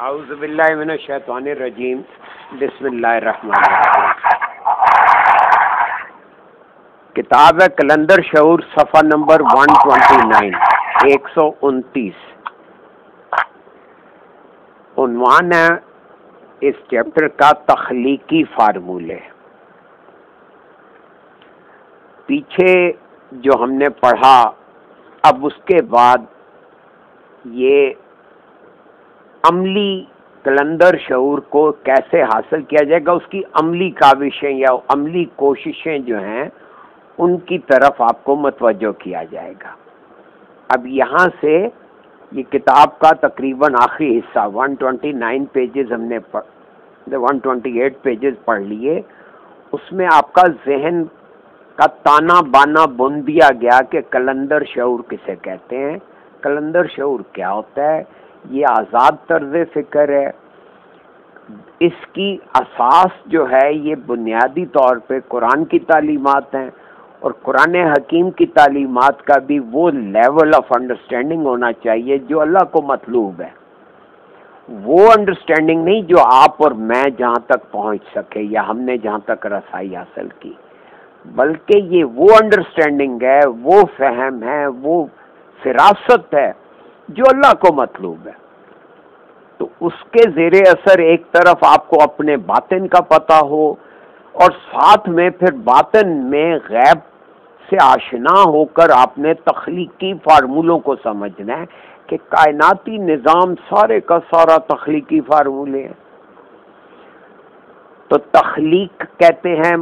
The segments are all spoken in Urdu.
اعوذ باللہ من الشیطان الرجیم بسم اللہ الرحمن الرحیم۔ کتاب ہے کلندر شعور، صفحہ نمبر 129 129۔ عنوان ہے اس چیپٹر کا تخلیقی فارمولے۔ پیچھے جو ہم نے پڑھا، اب اس کے بعد یہ عملی کلندر شعور کو کیسے حاصل کیا جائے گا، اس کی عملی کاوشیں یا عملی کوششیں جو ہیں ان کی طرف آپ کو متوجہ کیا جائے گا۔ اب یہاں سے یہ کتاب کا تقریباً آخری حصہ 129 پیجز ہم نے 128 پیجز پڑھ لیے۔ اس میں آپ کا ذہن کا تانا بانا بن دیا گیا کہ کلندر شعور کسے کہتے ہیں، کلندر شعور کیا ہوتا ہے، یہ آزاد طرز فکر ہے، اس کی اساس جو ہے یہ بنیادی طور پہ قرآن کی تعلیمات ہیں، اور قرآن حکیم کی تعلیمات کا بھی وہ لیول آف انڈرسٹینڈنگ ہونا چاہیے جو اللہ کو مطلوب ہے۔ وہ انڈرسٹینڈنگ نہیں جو آپ اور میں جہاں تک پہنچ سکے یا ہم نے جہاں تک رسائی حاصل کی، بلکہ یہ وہ انڈرسٹینڈنگ ہے، وہ فہم ہے، وہ فراست ہے جو اللہ کو مطلوب ہے۔ تو اس کے زیر اثر ایک طرف آپ کو اپنے باطن کا پتہ ہو، اور ساتھ میں پھر باطن میں غیب سے آشنا ہو کر آپ نے تخلیقی فارمولوں کو سمجھنا ہے کہ کائناتی نظام سارے کا سارا تخلیقی فارمولے ہیں۔ تو تخلیق کہتے ہیں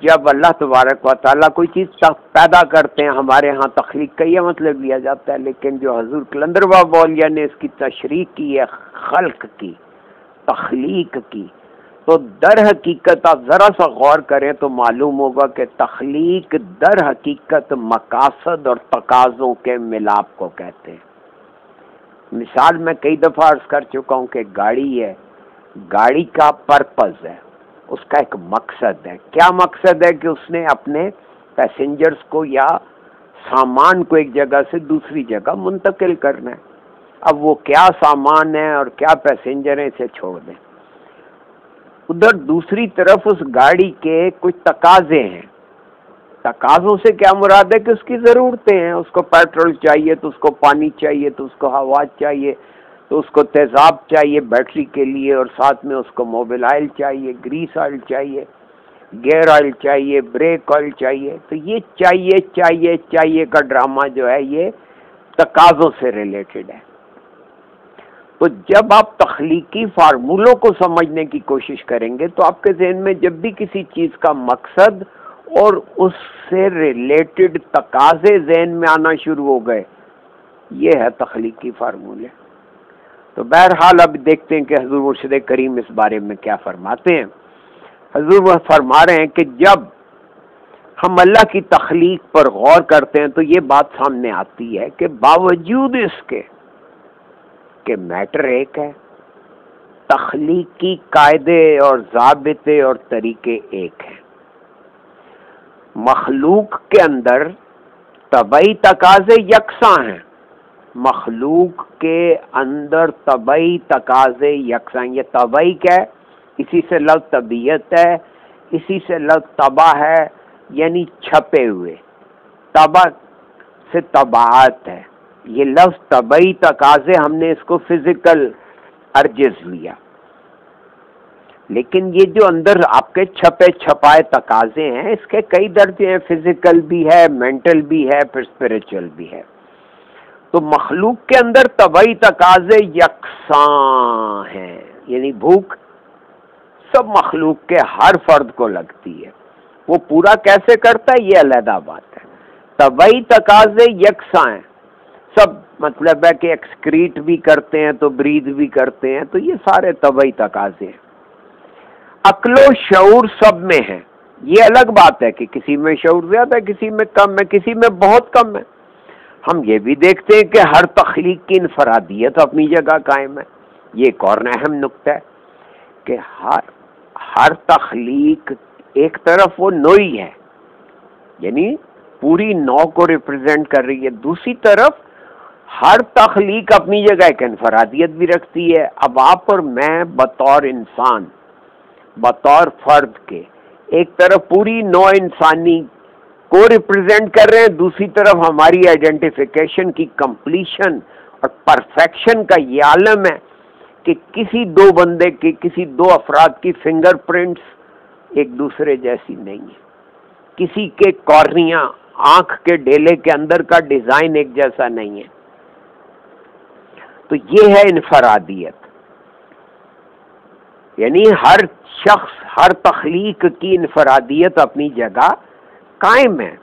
جب اللہ تبارک و تعالیٰ کوئی چیز پیدا کرتے ہیں، ہمارے ہاں تخلیق کا یہ مطلب لیا جاتا ہے، لیکن جو حضور کلندر بابا اولیاء نے اس کی تشریح کی ہے، خلق کی، تخلیق کی، تو در حقیقت آپ ذرا سا غور کریں تو معلوم ہوگا کہ تخلیق در حقیقت مقاصد اور تقاضوں کے ملاپ کو کہتے ہیں۔ مثال میں کئی دفعہ عرض کر چکا ہوں کہ گاڑی ہے، گاڑی کا پرپز ہے، اس کا ایک مقصد ہے۔ کیا مقصد ہے؟ کہ اس نے اپنے پیسنجرز کو یا سامان کو ایک جگہ سے دوسری جگہ منتقل کرنا ہے۔ اب وہ کیا سامان ہے اور کیا پیسنجر ہیں اسے چھوڑ دیں۔ ادھر دوسری طرف اس گاڑی کے کچھ تقاضے ہیں۔ تقاضوں سے کیا مراد ہے؟ کہ اس کی ضرورتیں ہیں، اس کو پیٹرول چاہیے تو اس کو پانی چاہیے تو اس کو ہوا چاہیے تو اس کو تیزاب چاہیے بیٹری کے لیے، اور ساتھ میں اس کو موبل آئل چاہیے، گریس آئل چاہیے، گیئر آئل چاہیے، بریک آئل چاہیے۔ تو یہ چاہیے چاہیے چاہیے کا ڈرامہ جو ہے یہ تقاضوں سے ریلیٹڈ ہے۔ تو جب آپ تخلیقی فارمولوں کو سمجھنے کی کوشش کریں گے تو آپ کے ذہن میں جب بھی کسی چیز کا مقصد اور اس سے ریلیٹڈ تقاضے ذہن میں آنا شروع ہو گئے، یہ ہے تخلیقی فارمولے۔ تو بہرحال اب دیکھتے ہیں کہ حضور مرشد کریم اس بارے میں کیا فرماتے ہیں۔ حضور وہ فرما رہے ہیں کہ جب ہم اللہ کی تخلیق پر غور کرتے ہیں تو یہ بات سامنے آتی ہے کہ باوجود اس کے کہ میٹر ایک ہے، تخلیقی قاعدے اور ضابطے اور طریقے ایک ہیں۔ مخلوق کے اندر طبعی تقاضے یکساں ہیں، مخلوق کے اندر طبعی تقاضے یکساں۔ یہ طبعی کیا ہے؟ اسی سے لفظ طبیعت ہے، اسی سے لفظ طبع ہے، یعنی چھپے ہوئے، طبع سے طباعت ہے۔ یہ لفظ طبعی تقاضے ہم نے اس کو فزیکل ارجز لیا، لیکن یہ جو اندر آپ کے چھپے چھپائے تقاضے ہیں اس کے کئی درجے ہیں، فزیکل بھی ہے، مینٹل بھی ہے، پھر اسپریچول بھی ہے۔ تو مخلوق کے اندر طبعی تقاضے یکساں ہیں، یعنی بھوک سب مخلوق کے ہر فرد کو لگتی ہے۔ وہ پورا کیسے کرتا ہے یہ علیحدہ بات ہے۔ طبعی تقاضے یکساں ہیں سب، مطلب ہے کہ ایکسکریٹ بھی کرتے ہیں تو بریدھ بھی کرتے ہیں، تو یہ سارے طبعی تقاضے ہیں۔ عقل و شعور سب میں ہے، یہ الگ بات ہے کہ کسی میں شعور زیادہ ہے، کسی میں کم ہے، کسی میں بہت کم ہے۔ ہم یہ بھی دیکھتے ہیں کہ ہر تخلیق کی انفرادیت اپنی جگہ قائم ہے۔ یہ ایک اور اہم نقطہ ہے کہ ہر تخلیق ایک طرف وہ نوعی ہے، یعنی پوری نو کو ریپرزینٹ کر رہی ہے، دوسری طرف ہر تخلیق اپنی جگہ ایک انفرادیت بھی رکھتی ہے. اب آپ اور میں بطور انسان، بطور فرد کے، ایک طرف پوری نوع انسانی کو ریپرزینٹ کر رہے ہیں، دوسری طرف ہماری آئیڈینٹیفیکیشن کی کمپلیشن اور پرفیکشن کا یہ عالم ہے کہ کسی دو بندے کی، کسی دو افراد کی فنگر پرنٹس ایک دوسرے جیسی نہیں ہے، کسی کے کارنیاں، آنکھ کے ڈیلے کے اندر کا ڈیزائن ایک جیسا نہیں ہے. تو یہ ہے انفرادیت. یعنی ہر شخص، ہر تخلیق کی انفرادیت اپنی جگہ قائم ہے.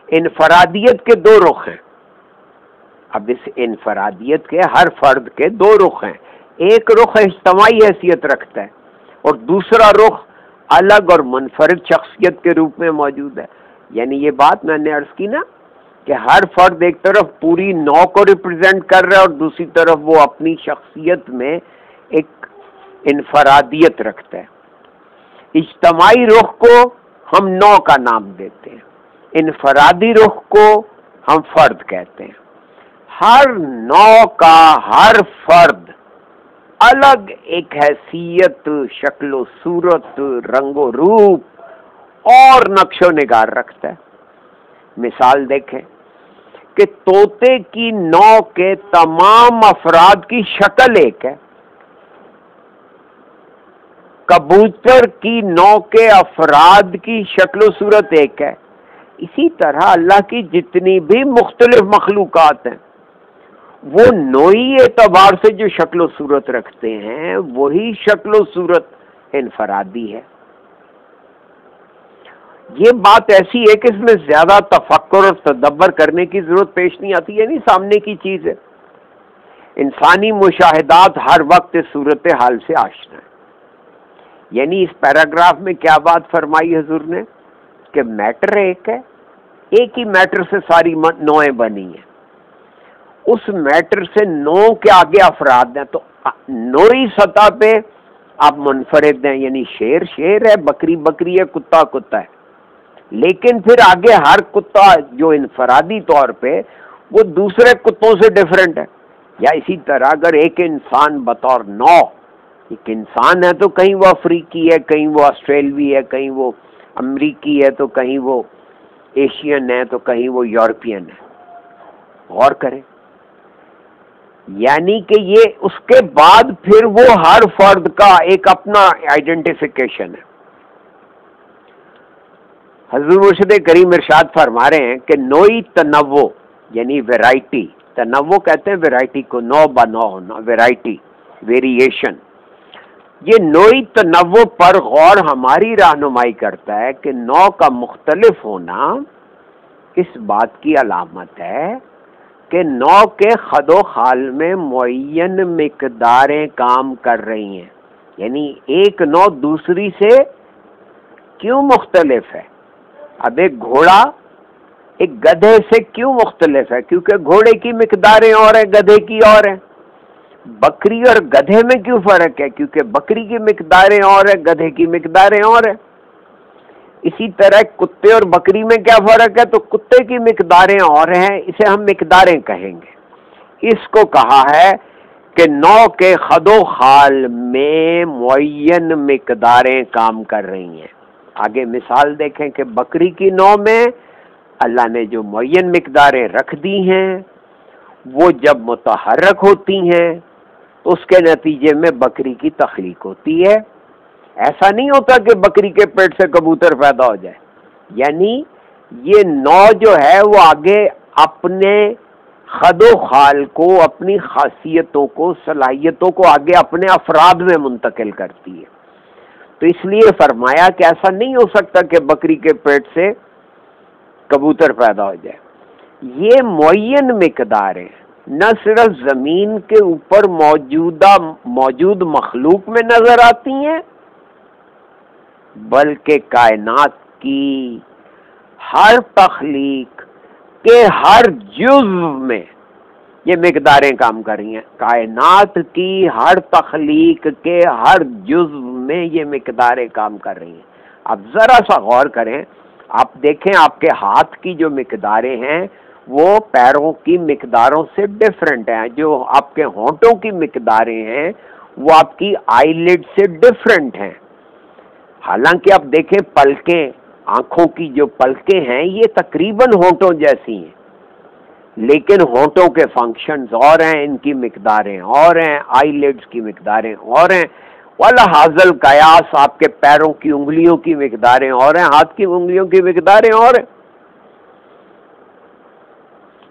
انفرادیت کے دو رخ ہیں. اب اس انفرادیت کے ہر فرد کے دو رخ ہیں. ایک رخ اجتماعی حیثیت رکھتا ہے اور دوسرا رخ الگ اور منفرد شخصیت کے روپ میں موجود ہے. یعنی یہ بات میں نے عرض کی نا کہ ہر فرد ایک طرف پوری نو کو ریپرزینٹ کر رہا ہے اور دوسری طرف وہ اپنی شخصیت میں ایک انفرادیت رکھتا ہے. اجتماعی رخ کو ہم نو کا نام دیتے ہیں، انفرادی رخ کو ہم فرد کہتے ہیں. ہر نو کا ہر فرد الگ ایک حیثیت، شکل و صورت، رنگ و روپ اور نقش و نگار رکھتا ہے. مثال دیکھیں کہ طوطے کی نو کے تمام افراد کی شکل ایک ہے، کبوتر کی نو کے افراد کی شکل و صورت ایک ہے. اسی طرح اللہ کی جتنی بھی مختلف مخلوقات ہیں وہ نوعی اعتبار سے جو شکل و صورت رکھتے ہیں وہی شکل و صورت انفرادی ہے. یہ بات ایسی ہے کہ اس میں زیادہ تفکر اور تدبر کرنے کی ضرورت پیش نہیں آتی، یعنی سامنے کی چیز ہے. انسانی مشاہدات ہر وقت اس صورت حال سے آشنا ہے. یعنی اس پیراگراف میں کیا بات فرمائی حضور نے کہ میٹر ایک ہے، ایک ہی میٹر سے ساری نوعیں بنی ہیں. اس میٹر سے نو کے آگے افراد ہیں، تو نوعی سطح پہ آپ منفرد ہیں. یعنی شیر شیر ہے، بکری بکری ہے، کتا کتا ہے، لیکن پھر آگے ہر کتا جو انفرادی طور پہ وہ دوسرے کتوں سے ڈیفرنٹ ہے. یا اسی طرح اگر ایک انسان بطور نو ایک انسان ہے تو کہیں وہ افریقی ہے، کہیں وہ آسٹریلوی ہے، کہیں وہ امریکی ہے، تو کہیں وہ ایشین ہے، تو کہیں وہ یورپین ہے. غور کریں. یعنی کہ یہ اس کے بعد پھر وہ ہر فرد کا ایک اپنا آئیڈینٹیفیکیشن ہے. حضور مرشد کریم ارشاد فرما رہے ہیں کہ نوعی تنوع یعنی ویرائٹی، تنوع کہتے ہیں ویرائٹی کو، نو با نو ہونا، ویرائٹی، ویریشن. یہ نوعی تنوع پر غور ہماری رہنمائی کرتا ہے کہ نو کا مختلف ہونا اس بات کی علامت ہے کہ نو کے خد و خال میں معین مقداریں کام کر رہی ہیں. یعنی ایک نو دوسری سے کیوں مختلف ہے؟ اب ایک گھوڑا ایک گدھے سے کیوں مختلف ہے؟ کیونکہ گھوڑے کی مقداریں اور ہیں، گدھے کی اور ہیں. بکری اور گدھے میں کیوں فرق ہے؟ کیونکہ بکری کی مقداریں اور ہیں، گدھے کی مقداریں اور ہیں. اسی طرح کتے اور بکری میں کیا فرق ہے؟ تو کتے کی مقداریں اور ہیں، اسے ہم مقداریں کہیں گے. اس کو کہا ہے کہ نو کے خد و خال میں معین مقداریں کام کر رہی ہیں. آگے مثال دیکھیں کہ بکری کی نو میں اللہ نے جو معین مقداریں رکھ دی ہیں وہ جب متحرک ہوتی ہیں تو اس کے نتیجے میں بکری کی تخلیق ہوتی ہے. ایسا نہیں ہوتا کہ بکری کے پیٹ سے کبوتر پیدا ہو جائے. یعنی یہ نو جو ہے وہ آگے اپنے خد و خال کو، اپنی خاصیتوں کو، صلاحیتوں کو آگے اپنے افراد میں منتقل کرتی ہے. تو اس لیے فرمایا کہ ایسا نہیں ہو سکتا کہ بکری کے پیٹ سے کبوتر پیدا ہو جائے. یہ معین مقداریں نہ صرف زمین کے اوپر موجود مخلوق میں نظر آتی ہیں بلکہ کائنات کی ہر تخلیق کے ہر جزو میں یہ مقداریں کام کر رہی ہیں. کائنات کی ہر تخلیق کے ہر جزو میں یہ مقداریں کام کر رہی ہیں. اب ذرا سا غور کریں، آپ دیکھیں آپ کے ہاتھ کی جو مقداریں ہیں وہ پیروں کی مقداروں سے ڈفرینٹ ہیں. جو آپ کے ہونٹوں کی مقداریں ہیں وہ آپ کی آئی لڈ سے ڈفرینٹ ہیں. حالانکہ آپ دیکھیں پلکیں، آنکھوں کی جو پلکیں ہیں یہ تقریباً ہونٹوں جیسی ہیں، لیکن ہونٹوں کے فنکشنز اور ہیں، ان کی مقداریں اور ہیں، آئی لڈز کی مقداریں اور ہیں. وَلَحَاظَ الْقِيَاسِ آپ کے پیروں کی انگلیوں کی مقداریں اور ہیں، ہاتھ کی انگلیوں کی مقداریں اور ہیں.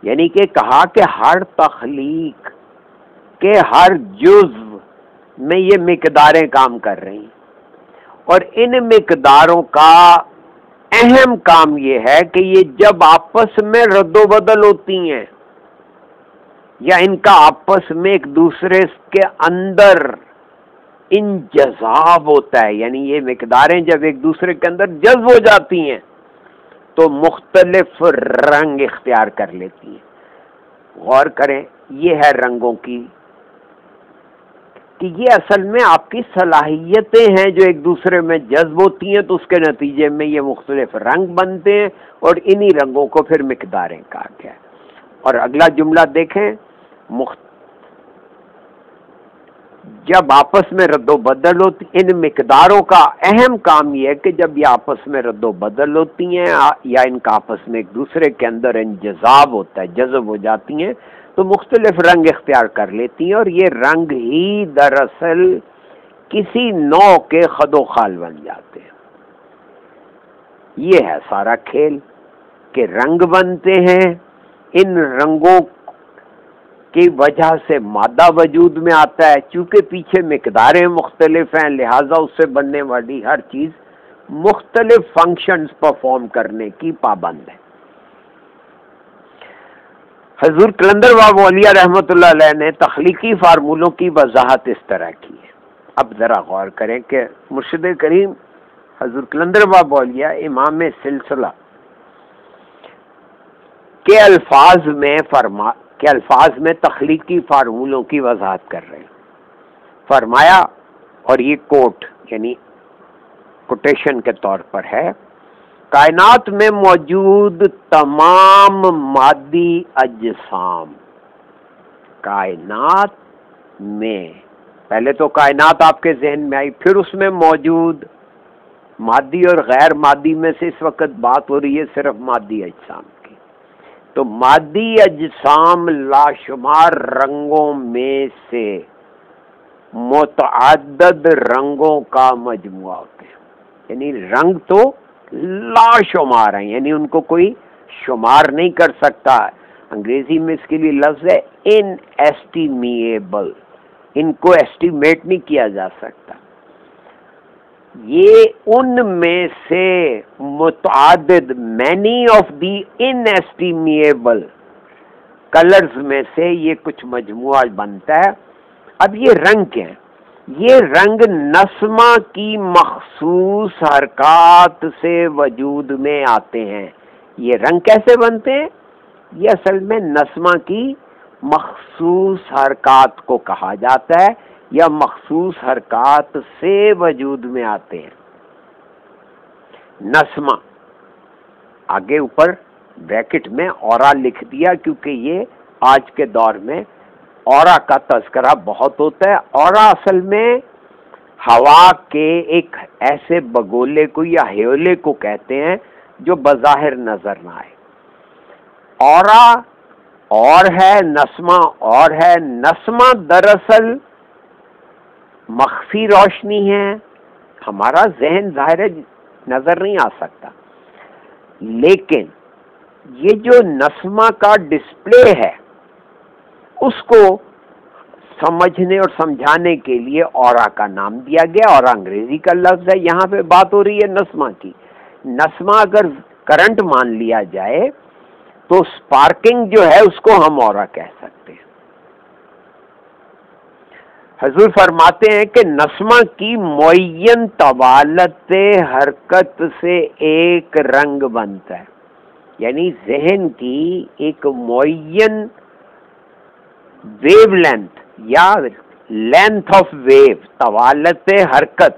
یعنی کہ کہا کہ ہر تخلیق کے ہر جزو میں یہ مقداریں کام کر رہی ہیں، اور ان مقداروں کا اہم کام یہ ہے کہ یہ جب آپس میں رد و بدل ہوتی ہیں یا ان کا آپس میں ایک دوسرے کے اندر انجذاب ہوتا ہے، یعنی یہ مقداریں جب ایک دوسرے کے اندر جذب ہو جاتی ہیں تو مختلف رنگ اختیار کر لیتی ہیں. غور کریں، یہ ہے رنگوں کی کہ یہ اصل میں آپ کی صلاحیتیں ہیں جو ایک دوسرے میں جذب ہوتی ہیں، تو اس کے نتیجے میں یہ مختلف رنگ بنتے ہیں، اور انہی رنگوں کو پھر مقداریں کہا گیا. اور اگلا جملہ دیکھیں، جب آپس میں رد و بدل ہوتی، ان مقداروں کا اہم کام یہ ہے کہ جب یہ آپس میں رد و بدل ہوتی ہیں یا ان کا آپس میں ایک دوسرے کے اندر انجذاب ہوتا ہے، جذب ہو جاتی ہیں، تو مختلف رنگ اختیار کر لیتی ہیں، اور یہ رنگ ہی دراصل کسی نوع کے خد و خال بن جاتے ہیں. یہ ہے سارا کھیل کہ رنگ بنتے ہیں. ان رنگوں کی وجہ سے مادہ وجود میں آتا ہے، چونکہ پیچھے مقداریں مختلف ہیں، لہذا اس سے بننے والی ہر چیز مختلف فنکشنز پرفارم کرنے کی پابند ہے. حضور قلندر بابا اولیاء رحمۃ اللہ علیہ نے تخلیقی فارمولوں کی وضاحت اس طرح کی ہے. اب ذرا غور کریں کہ مرشد کریم حضور قلندر بابا اولیاء امام سلسلہ کے الفاظ میں تخلیقی فارمولوں کی وضاحت کر رہے ہیں. فرمایا، اور یہ کوٹ یعنی کوٹیشن کے طور پر ہے، کائنات میں موجود تمام مادی اجسام، کائنات میں، پہلے تو کائنات آپ کے ذہن میں آئی، پھر اس میں موجود مادی اور غیر مادی میں سے اس وقت بات ہو رہی ہے صرف مادی اجسام کی. تو مادی اجسام لاشمار رنگوں میں سے متعدد رنگوں کا مجموعہ ہوتے ہیں. یعنی رنگ تو لاشمار ہیں، یعنی ان کو کوئی شمار نہیں کر سکتا. انگریزی میں اس کے لیے لفظ ہے ان ایسٹیمیبل، ان کو ایسٹیمیٹ نہیں کیا جا سکتا. یہ ان میں سے متعدد، many of the inestimable colours میں سے یہ کچھ مجموعہ بنتا ہے. اب یہ رنگ کیا ہے؟ یہ رنگ نسمہ کی مخصوص حرکات سے وجود میں آتے ہیں. یہ رنگ کیسے بنتے ہیں؟ یہ اصل میں نسمہ کی مخصوص حرکات کو کہا جاتا ہے، یا مخصوص حرکات سے وجود میں آتے ہیں. نسمہ آگے اوپر بریکٹ میں اورا لکھ دیا، کیونکہ یہ آج کے دور میں اورا کا تذکرہ بہت ہوتا ہے. اورا اصل میں ہوا کے ایک ایسے بگولے کو یا ہیولے کو کہتے ہیں جو بظاہر نظر نہ آئے. اورا اور ہے، نسمہ اور ہے. نسمہ دراصل مخفی روشنی ہے، ہمارا ذہن ظاہر نظر نہیں آ سکتا، لیکن یہ جو نسمہ کا ڈسپلے ہے اس کو سمجھنے اور سمجھانے کے لیے اورا کا نام دیا گیا. اور انگریزی کا لفظ ہے، یہاں پہ بات ہو رہی ہے نسمہ کی. نسمہ اگر کرنٹ مان لیا جائے تو سپارکنگ جو ہے اس کو ہم اورا کہہ سکتے ہیں. حضور فرماتے ہیں کہ نسمہ کی معین طوالت حرکت سے ایک رنگ بنتا ہے. یعنی ذہن کی ایک معین ویو لینتھ یا لینتھ آف ویو، طوالت حرکت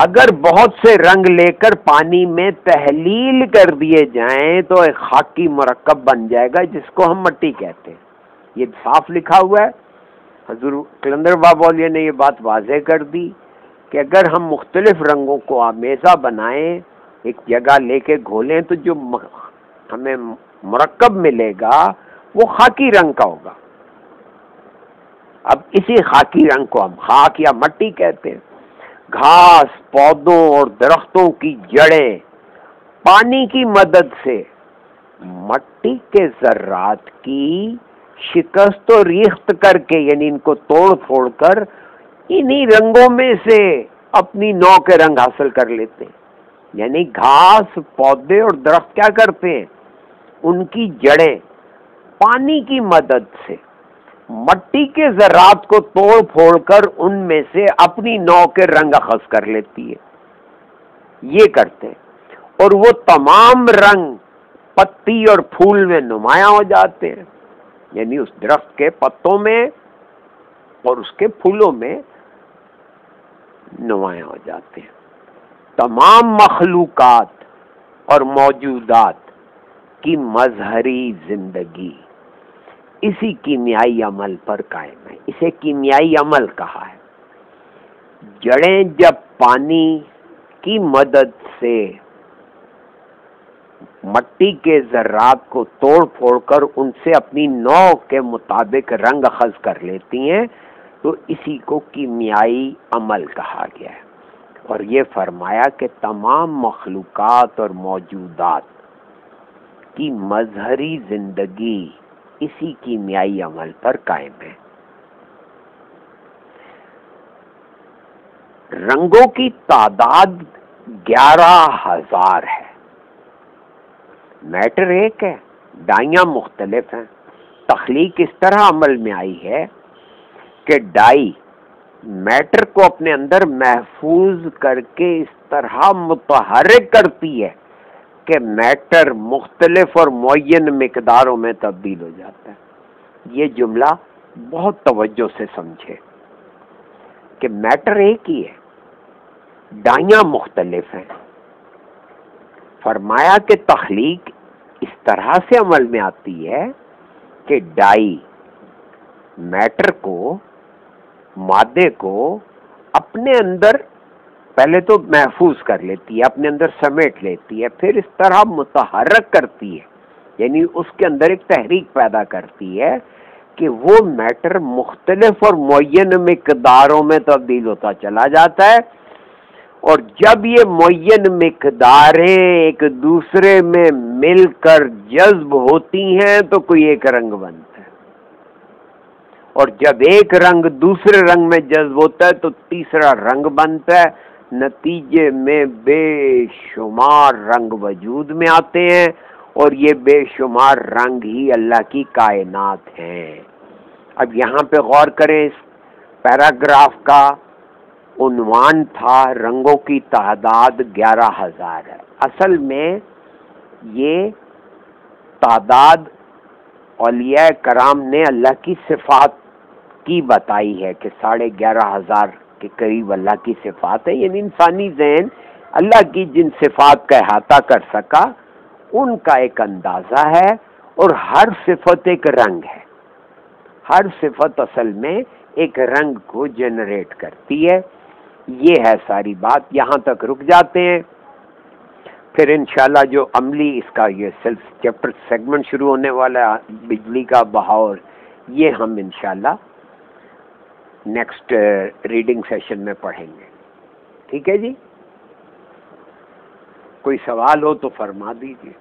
اگر بہت سے رنگ لے کر پانی میں تحلیل کر دیے جائیں تو ایک خاکی مرکب بن جائے گا جس کو ہم مٹی کہتے ہیں۔ یہ صاف لکھا ہوا ہے، حضور قلندر بابا اولیاء نے یہ بات واضح کر دی کہ اگر ہم مختلف رنگوں کو آمیزہ بنائیں، ایک جگہ لے کے گھولیں، تو جو ہمیں مرکب ملے گا وہ خاکی رنگ کا ہوگا۔ اب اسی خاکی رنگ کو ہم خاک یا مٹی کہتے ہیں۔ گھاس، پودوں اور درختوں کی جڑیں پانی کی مدد سے مٹی کے ذرات کی شکست و ریخت کر کے، یعنی ان کو توڑ پھوڑ کر انہی رنگوں میں سے اپنی نوع کے رنگ حاصل کر لیتے ہیں۔ یعنی گھاس، پودے اور درخت کیا کرتے ہیں؟ ان کی جڑیں پانی کی مدد سے مٹی کے ذرات کو توڑ پھوڑ کر ان میں سے اپنی نوع کے رنگ اخذ کر لیتی ہے، یہ کرتے ہیں، اور وہ تمام رنگ پتی اور پھول میں نمایاں ہو جاتے ہیں، یعنی اس درخت کے پتوں میں اور اس کے پھولوں میں نمایاں ہو جاتے ہیں۔ تمام مخلوقات اور موجودات کی مظہری زندگی اسی کیمیائی عمل پر قائم ہے، اسے کیمیائی عمل کہا ہے۔ جڑیں جب پانی کی مدد سے مٹی کے ذرات کو توڑ پھوڑ کر ان سے اپنی نوع کے مطابق رنگ اخذ کر لیتی ہیں تو اسی کو کیمیائی عمل کہا گیا ہے۔ اور یہ فرمایا کہ تمام مخلوقات اور موجودات کی مظہری زندگی اسی کیمیائی عمل پر قائم ہے۔ رنگوں کی تعداد 11,000 ہے۔ میٹر ایک ہے، ڈائیاں مختلف ہیں۔ تخلیق اس طرح عمل میں آئی ہے کہ ڈائی میٹر کو اپنے اندر محفوظ کر کے اس طرح متحرک کرتی ہے کہ میٹر مختلف اور معین مقداروں میں تبدیل ہو جاتا ہے۔ یہ جملہ بہت توجہ سے سمجھے کہ میٹر ایک ہی ہے، ڈائیاں مختلف ہیں۔ فرمایا کہ تخلیق اس طرح سے عمل میں آتی ہے کہ ڈائی میٹر کو، مادے کو اپنے اندر پہلے تو محفوظ کر لیتی ہے، اپنے اندر سمیٹ لیتی ہے، پھر اس طرح متحرک کرتی ہے، یعنی اس کے اندر ایک تحریک پیدا کرتی ہے کہ وہ میٹر مختلف اور معین مقداروں میں تبدیل ہوتا چلا جاتا ہے، اور جب یہ معین مقداریں ایک دوسرے میں مل کر جذب ہوتی ہیں تو کوئی ایک رنگ بنتا ہے، اور جب ایک رنگ دوسرے رنگ میں جذب ہوتا ہے تو تیسرا رنگ بنتا ہے۔ نتیجے میں بے شمار رنگ وجود میں آتے ہیں، اور یہ بے شمار رنگ ہی اللہ کی کائنات ہیں۔ اب یہاں پہ غور کریں، اس پیراگراف کا عنوان تھا رنگوں کی تعداد 11,000 ہے۔ اصل میں یہ تعداد اولیاء کرام نے اللہ کی صفات کی بتائی ہے کہ 11,500 کے قریب اللہ کی صفات ہے، یعنی انسانی ذہن اللہ کی جن صفات کا احاطہ کر سکا ان کا ایک اندازہ ہے، اور ہر صفت ایک رنگ ہے، ہر صفت اصل میں ایک رنگ کو جنریٹ کرتی ہے۔ یہ ہے ساری بات، یہاں تک رک جاتے ہیں، پھر انشاءاللہ جو عملی اس کا یہ سیلف چیپٹر سیگمنٹ شروع ہونے والا ہے بجلی کا بہاؤ، یہ ہم انشاءاللہ نیکسٹ ریڈنگ سیشن میں پڑھیں گے۔ ٹھیک ہے جی، کوئی سوال ہو تو فرما دیجیے۔